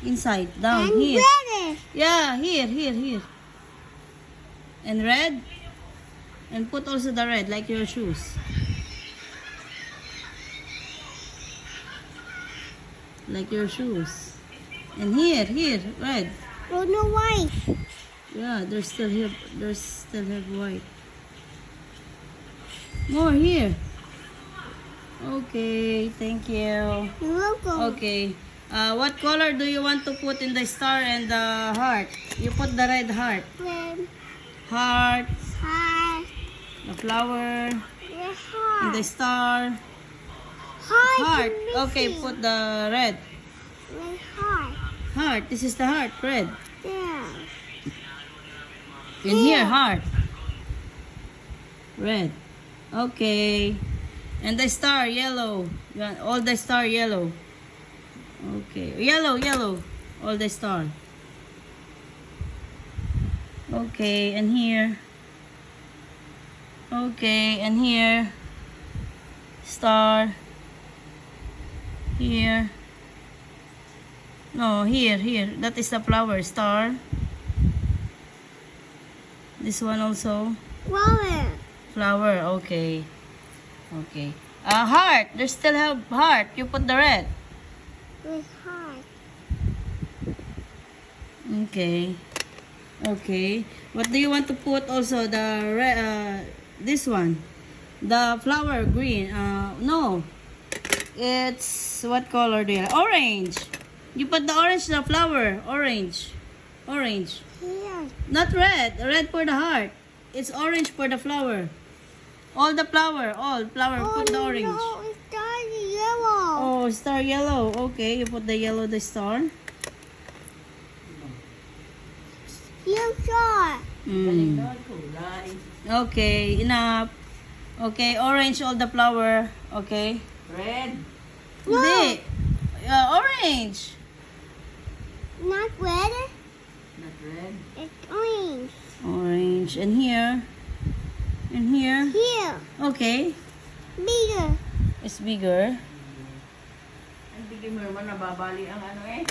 Inside, down, And here. red. Yeah, here. And red. And put also the red, like your shoes. Like your shoes. And here, red. Oh, no white. Yeah, there's still here white. More here. Okay, thank you. You're welcome. Okay. What color do you want to put in the star and the heart? You put the red heart. Red. Heart, Heart. the flower, The and heart. the star. Heart. Heart. is Okay, missing. put the red. Red heart. Heart. This is the heart, red. Yeah. And here, heart. Red. Okay. And the star, yellow. You want all the star, yellow. Okay. Yellow. All the star. Okay, and here. Okay, and here. Star. Here. No, here. That is the flower, star. This one also. Flower. Flower, okay. Okay. Heart. There's still have heart. You put the red. With heart. Okay. Okay. What do you want to put also? The red, this one. The flower green. No. It's, what color do you have? Orange. You put the orange, the flower. Orange. Here. Not red. Red for the heart. It's orange for the flower. All the flower. Put the orange. No, it's starting yellow. Oh, star yellow. Okay, you put the yellow, the star. You saw. Okay, enough. Okay, orange all the flower. Okay. Red. No. Hindi. Orange. Not red. Not red. It's orange. Orange. And here. And here. Here. Okay. Bigger. It's bigger. Ang bigyan mo naman nababali ang ano eh.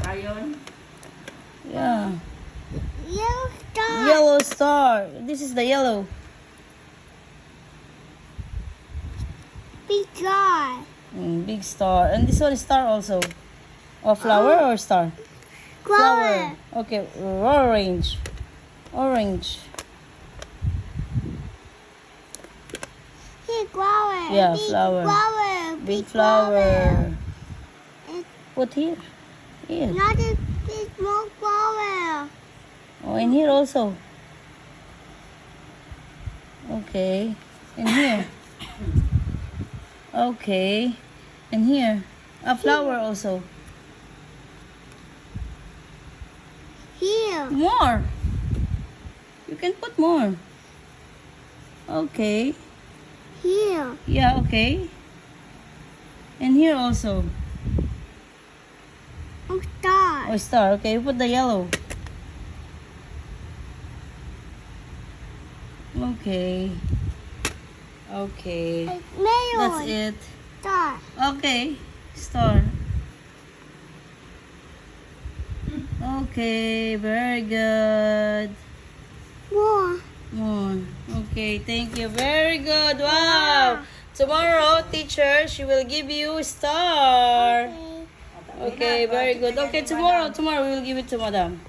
Rayon. Yeah. Yellow star. Yellow star. This is the yellow. Big star. Big star. And this one is star also. Oh, flower or star? Flower. Okay, orange. Here, flower. Yeah, Big flower. Flower. Big flower. It's Put here. Here. not a big small flower. Oh, and here also. Okay. And here. Okay. And here. A flower also. Here. More. You can put more. Okay. Here. Yeah, okay. And here also. A star. Oh, star. Okay, you put the yellow. Okay. Okay. It's melon. That's it. Star. Okay. Star. Okay, very good. More. More. Okay, thank you. Very good. Wow. Tomorrow, teacher, she will give you a star. Okay. Okay, very good. Okay, tomorrow we will give it to madam.